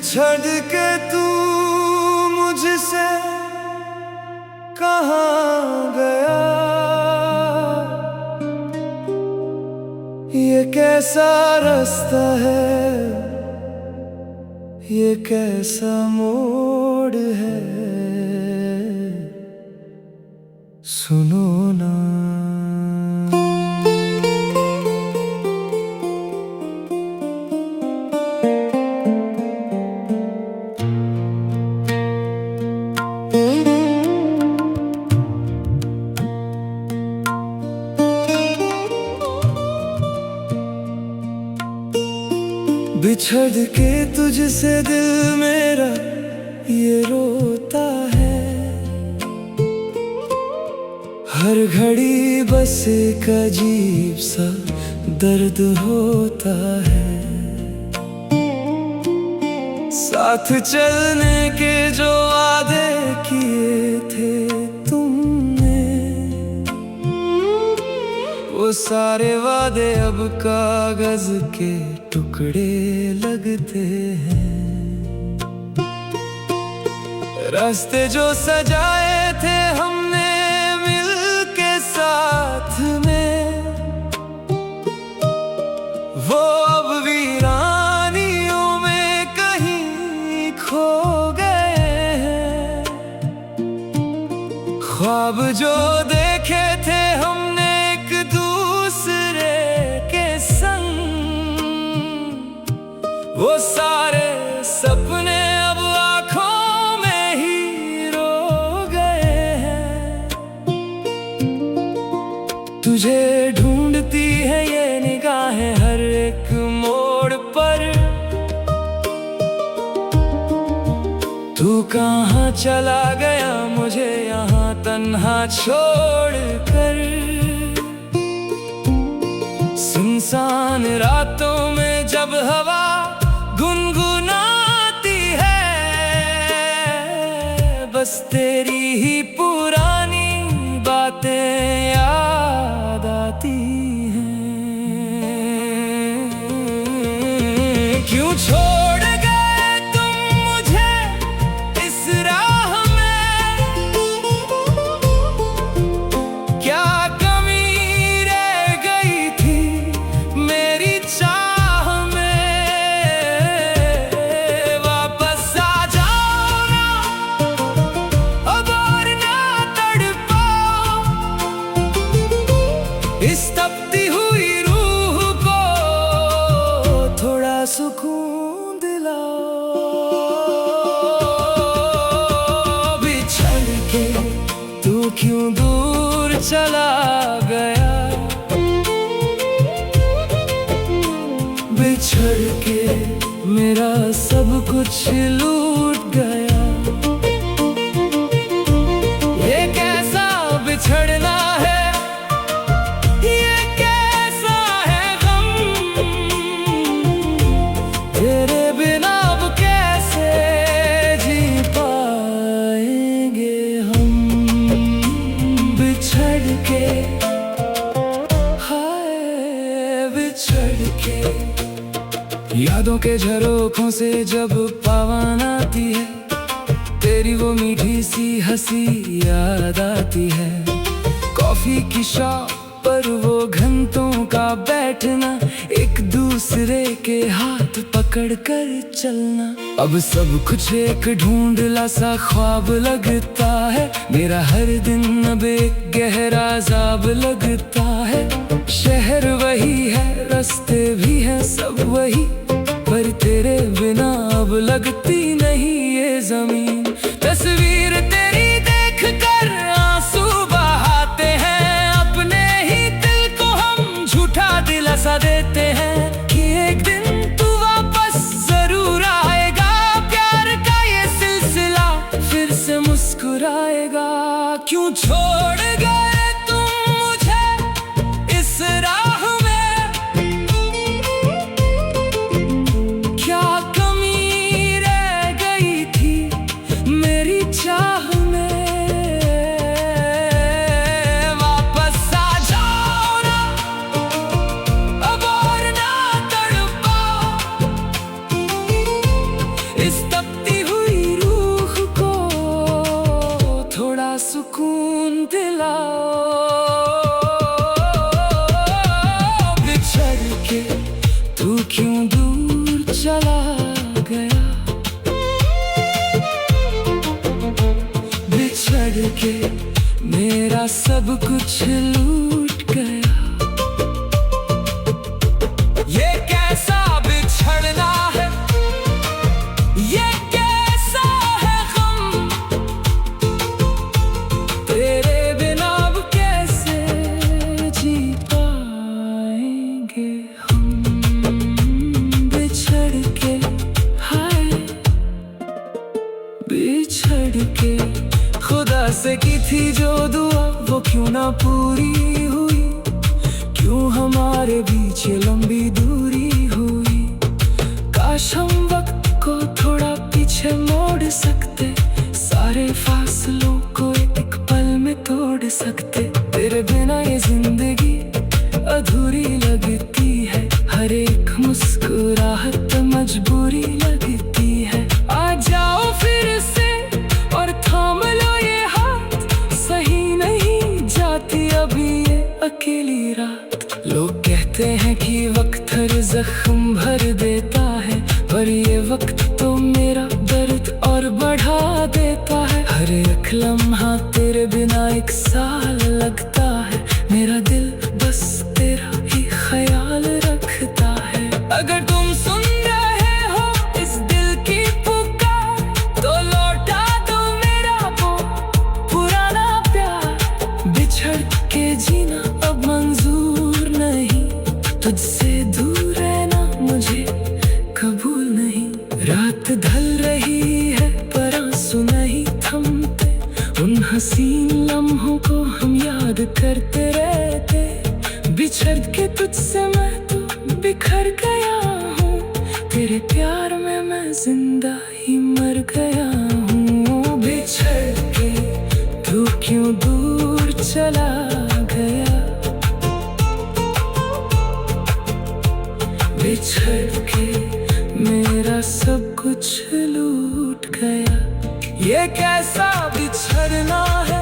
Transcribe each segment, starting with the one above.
बिछड़ के तू मुझसे कहाँ गया, ये कैसा रास्ता है, ये कैसा मोड़ है, सुनो ना। बिछड़ के तुझसे दिल मेरा ये रोता है, हर घड़ी बस एक अजीब सा दर्द होता है। साथ चलने के जो वादे किए थे तुमने, वो सारे वादे अब कागज के टुकड़े लगते हैं। रास्ते जो सजाए थे हमने मिलके साथ में, वो अब वीरानियों में कहीं खो गए हैं। ख्वाब जो देखे थे हमने एक दूसरे के संग, वो सारे सपने अब आँखों में ही रो गए हैं। तुझे ढूंढती है ये निगाहें हर एक मोड़ पर, तू कहाँ चला गया मुझे यहाँ तन्हा छोड़ कर। सुनसान रातों में जब हवा गुनगुनाती है, बस तेरी ही पुरानी बातें याद आती हैं। क्यों छोड़ गए तुम मुझे इस राह में, क्या कमी रह गई थी मेरी चाह में। वापस आ जाओ ना अब और ना तड़पाओ, इस तपती हुई रूह को थोड़ा सुकून दिलाओ। बिछड़ के तू क्यों दूर चला गया, बिछड़ के मेरा सब कुछ लूट गया। ये कैसा बिछड़ना है, ये कैसा है गम, तेरे बिना अब कैसे जी पाएंगे हम। बिछड़ के हाय बिछड़ के, यादों के झरोखों से जब पवन आती है, तेरी वो मीठी सी हंसी याद आती है। कॉफी की शॉप पर वो घंटों का बैठना, एक दूसरे के हाथ पकड़ कर चलना। अब सब कुछ एक ढूंढला सा ख्वाब लगता है, मेरा हर दिन अब एक गहरा अज़ाब लगता है। शहर वही है, रास्ते भी हैं सब वही, पर तेरे बिना अब लगती नहीं ये जमीन। तस्वीर तेरी देख कर आंसू बहाते हैं, अपने ही दिल को हम झूठा दिलासा देते हैं कि एक दिन तू वापस जरूर आएगा। प्यार का ये सिलसिला फिर से मुस्कुराएगा। क्यों छोड़ गए तुम मुझे इस राह में, क्या कमी रह गई थी मेरी चाह में। वापस आ जाओ ना अब और ना तड़पाओ, इस सब कुछ लूट गया। ये कैसा बिछड़ना है, ये कैसा है गम, तेरे बिना अब कैसे जी पाएंगे हम। बिछड़ के, हाय बिछड़ के, खुदा से की थी जो दुआ वो क्यों ना पूरी हुई, क्यों हमारे बीच ये लंबी दूरी हुई। काश हम वक्त को थोड़ा पीछे मोड़ सकते, सारे फासलों को एक पल में तोड़ सकते। तेरे बिना ये जिंदगी अधूरी लगती है, हर एक मुस्कुराहट मजबूरी लगती है। आ जाओ फिर से और थाम लो ये हाथ, सही नहीं जाती अभी ये अकेली रात। लोग कहते हैं कि वक्त हर जख्म भर देता है, पर ये वक्त तो मेरा दर्द और बढ़ा देता है। हर एक लम्हा तेरे बिना एक साल लगता है, मेरा दिल बस तेरा ही ख्याल रखता है। अगर तुम सुन रहे हो इस दिल की पुकार, तो लौटा दो मेरा वो पुराना प्यार। बिछड़ के जीना अब मंजूर नहीं, तुझसे दूर रहना मुझे कबूल नहीं। रात ढल रही है पर आंसू नहीं थमते, उन हसीन लम्हों को हम याद करते रहते। बिछड़ के तुझसे मैं तो बिखर गया हूँ, तेरे प्यार में मैं जिंदा ही मर गया हूँ। बिछड़ के तू क्यों दूर चला गया, बिछड़ के मेरा सब कुछ लूट गया। ये कैसा बिछड़ना है,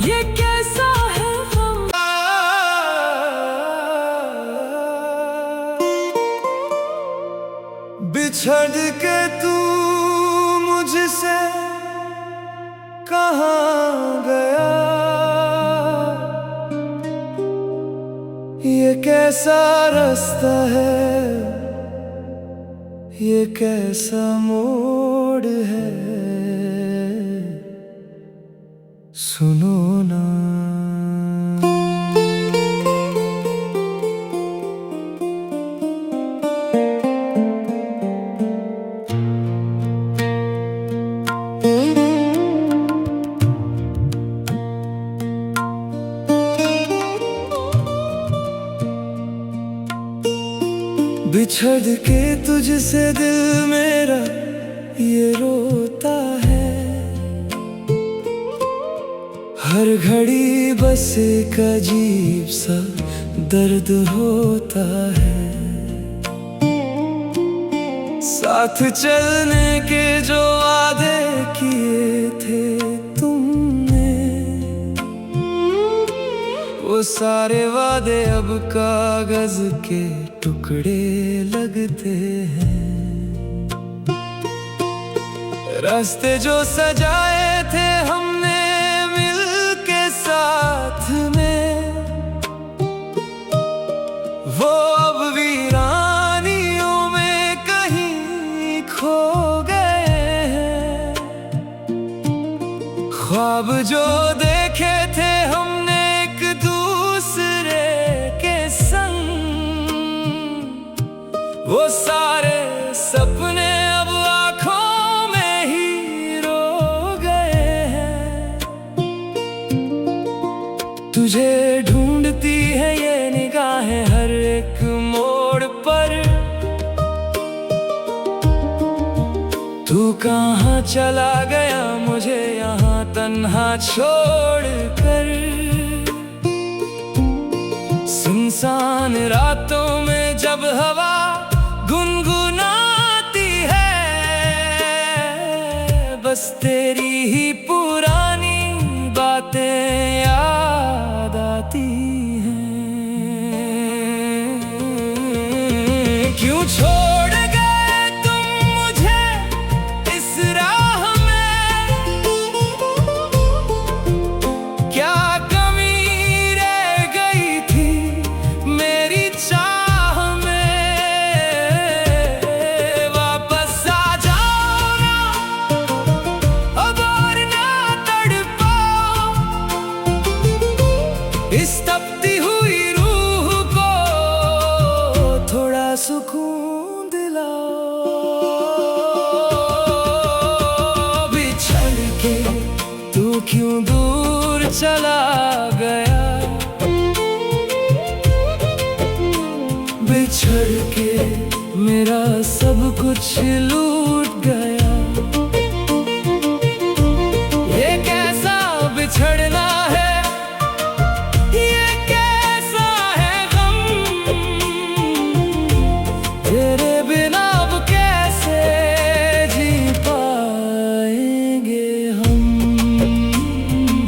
ये कैसा है हम। बिछड़ के तू मुझसे कहाँ गया, ये कैसा रास्ता है, ये कैसा मोड़ है, सुनो ना। बिछड़ के तुझसे दिल मेरा ये रोता है, हर घड़ी बस एक अजीब सा दर्द होता है। साथ चलने के जो वादे किए थे तुमने, वो सारे वादे अब कागज के टुकड़े लगते हैं। रास्ते जो सजाए थे हमने मिल के साथ में, वो अब वीरानियों में कहीं खो गए हैं। ख्वाब जो देखे थे हमने एक दूसरे के संग, वो सारे सपने अब आँखों में ही रो गए हैं। तुझे ढूंढती है ये निगाहें हर एक मोड़ पर, तू कहाँ चला गया मुझे यहाँ तन्हा छोड़ कर। सुनसान रातों में जब हवा गुनगुनाती है, बस तेरी ही पुरानी बातें याद आती हैं। क्यों छोड़ गए तुम मुझे इस राह में, सुकून दिलाओ। बिछड़ के तू क्यों दूर चला गया, बिछड़ के मेरा सब कुछ लूट गया। ये कैसा बिछड़ना है, ये कैसा है गम, तेरे बिना अब कैसे जी पाएंगे हम।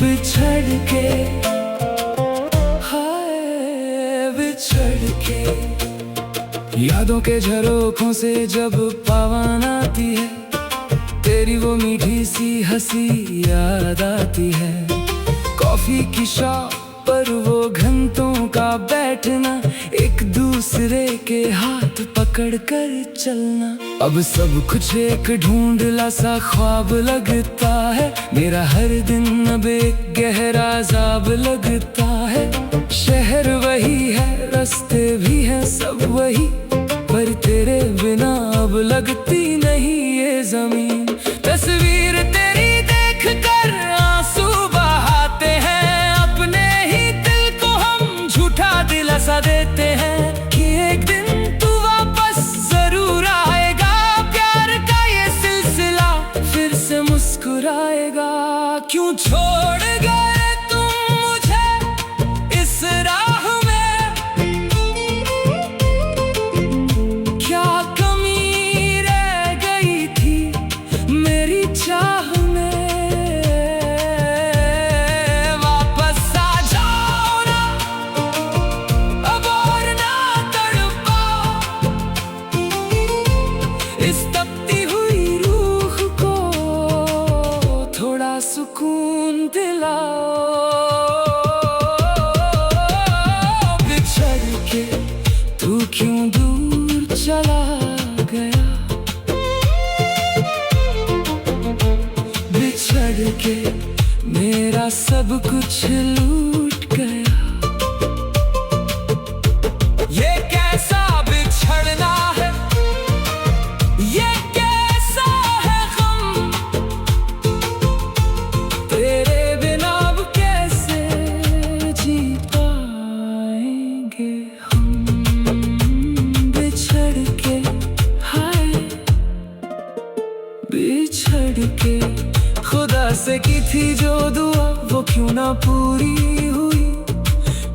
बिछड़ के, हाय बिछड़ के, यादों के झरोखों से जब पवन आती है, तेरी वो मीठी सी हंसी याद आती है। कॉफी की शॉप पर वो घंटों का बैठना, एक दूसरे के हाथ पकड़ कर चलना। अब सब कुछ एक ढूंढला सा ख्वाब लगता है, मेरा हर दिन अब एक गहरा अज़ाब लगता है। शहर वही है, रास्ते भी हैं सब वही, पर तेरे बिना अब लगती नहीं ये जमीन। तस्वीर तेरी देख कर आंसू बहाते हैं, अपने ही दिल को हम झूठा दिलासा देते हैं कि एक दिन तू वापस जरूर आएगा। प्यार का ये सिलसिला फिर से मुस्कुराएगा। क्यों छोड़ गए तुम मुझे इस राह में, क्या कमी रह गई थी मेरी चाह में। वापस आ जाओ ना अब और ना तड़पाओ, इस तपती हुई रूह को थोड़ा सुकून दिलाओ। बिछड़ के तू क्यों दूर चला गया, बिछड़ के मेरा सब कुछ लूट गया। ये कैसा बिछड़ना है, ये कैसा है गम, तेरे बिना अब कैसे जी पाएंगे हम। बिछड़ के, हाय बिछड़ के, खुदा से की थी जो दुआ वो क्यों ना पूरी हुई,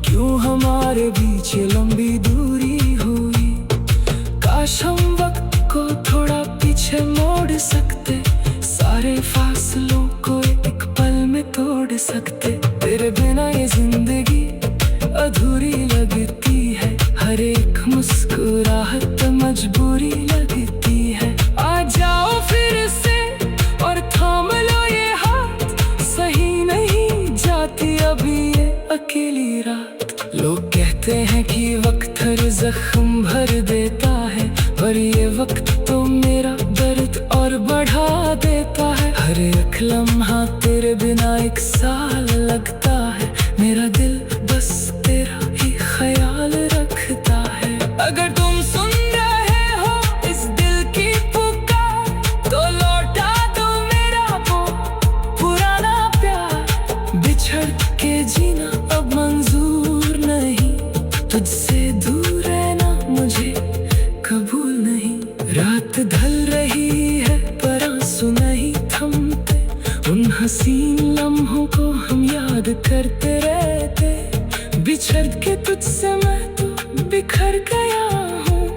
क्यों हमारे बीच ये लंबी दूरी हुई। काश हम वक्त को थोड़ा पीछे मोड़ सकते, सारे फासलों को एक पल में तोड़ सकते। तेरे बिना ये जिंदगी अधूरी लगती है, हर एक मुस्कुराहट मजबूरी लगती है। आ जाओ फिर से और थाम लो ये हाथ, सही नहीं जाती अभी ये अकेली रात। लोग कहते हैं कि वक्त हर जख्म भर देता है, पर ये वक्त तो मेरा दर्द और बढ़ा देता है। हर एक लम्हा तेरे बिना एक साल लगता है, मेरा दिल बस तेरा ही ख्याल रखता है। अगर तुम सुन रहे हो इस दिल की पुकार, तो लौटा दो मेरा वो पुराना प्यार। बिछड़ के जीना अब मंजूर नहीं, तुझसे दूर रहना मुझे कबूल नहीं। रात ढल रही है पर आंसू नहीं थमते, उन हसीन लम्हों को हम याद करते रहते। बिछड़ के तुझसे मैं तो बिखर गया हूँ,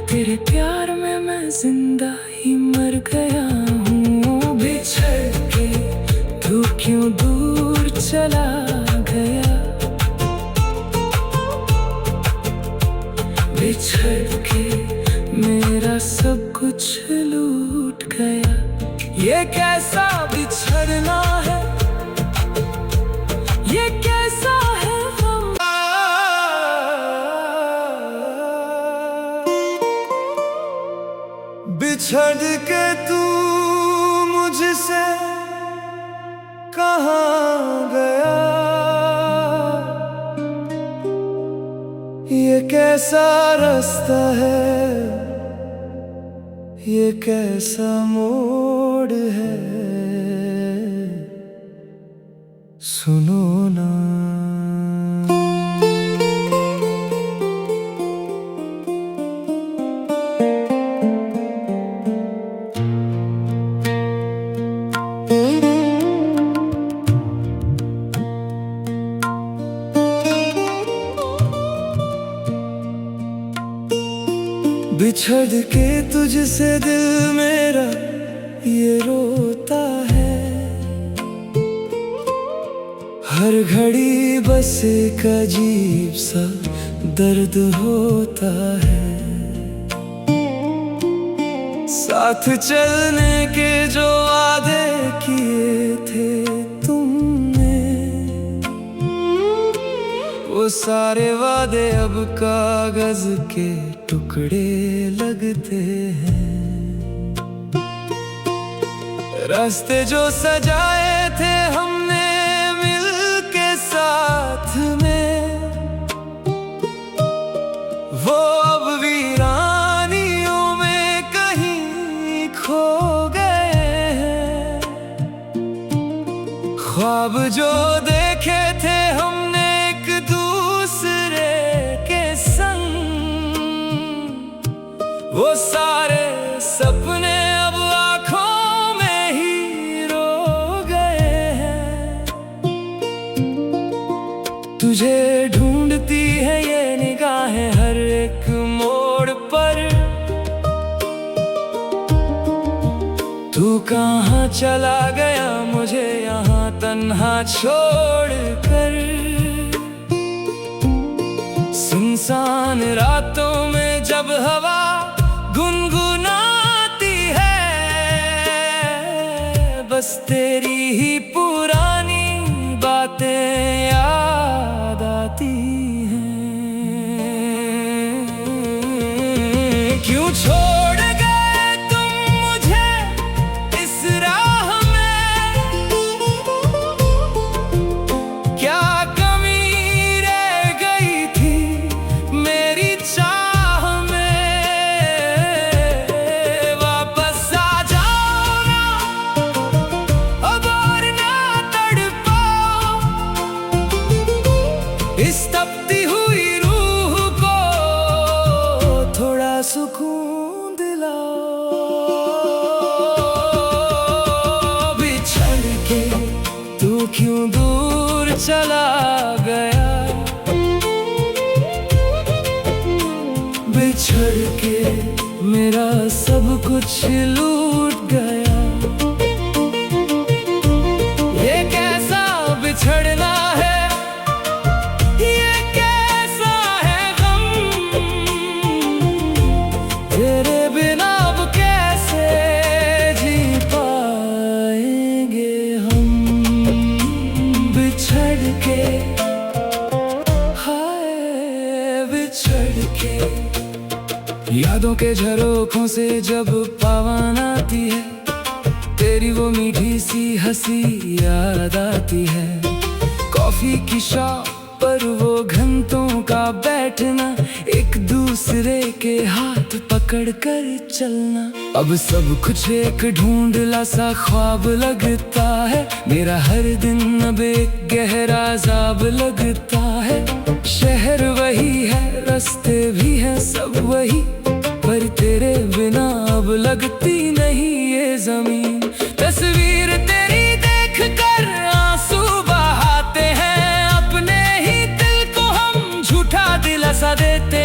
तेरे प्यार में मैं जिंदा ही मर गया हूँ। बिछड़ के तू क्यों दूर चला गया, बिछड़ के मेरा सब कुछ लूट गया। ये कैसा बिछड़ना है, ये कैसा है हम। बिछड़ के तू मुझसे कहाँ गया, ये कैसा रास्ता है, ये कैसा मोड़ है, सुनो ना। बिछड़ के तुझसे दिल मेरा ये रोता है, हर घड़ी बस एक अजीब सा दर्द होता है। साथ चलने के जो वादे किए थे तुमने, वो सारे वादे अब कागज के टुकड़े लगते हैं। रास्ते जो सजाए थे हमने मिल के साथ में, वो अब वीरानियों में कहीं खो गए हैं। ख्वाब जो देखे थे हमने एक दूसरे के संग, वो सारे सपने अब आँखों में ही रो गए हैं। तुझे ढूंढती है ये निगाहें हर एक मोड़ पर, तू कहाँ चला गया मुझे यहाँ तन्हा छोड़ कर। सुनसान रातों में जब हवा गुनगुनाती है, बस तेरी ही पुरानी बातें याद आती हैं। क्यों छोड़ गए तुम मुझे इस राह में, क्या कमी रह गई थी मेरी चाह में। वापस आ जाओ ना अब और ना तड़पाओ, इस तपती हुई रूह को थोड़ा सुकून दिलाओ। बिछड़ के तू क्यों दूर चला गया, बिछड़ के मेरा सब कुछ लूट गया। ये कैसा बिछड़ना है, ये कैसा है गम, तेरे बिना अब कैसे जी पाएंगे हम। बिछड़ के हाय बिछड़ के, यादों के झरोखों से जब पवन आती है, तेरी वो मीठी सी हंसी याद आती है। कॉफी की शॉप पर वो घंटों का बैठना, एक दूसरे के हाथ पकड़ कर चलना। अब सब कुछ एक ढूंढला सा ख्वाब लगता है, मेरा हर दिन अब एक गहरा अज़ाब लगता है। शहर वही है, रास्ते भी हैं सब वही, पर तेरे बिना अब लगती नहीं ये जमीन। तस्वीर तेरी देख कर आंसू बहाते हैं, अपने ही दिल को हम झूठा दिलासा देते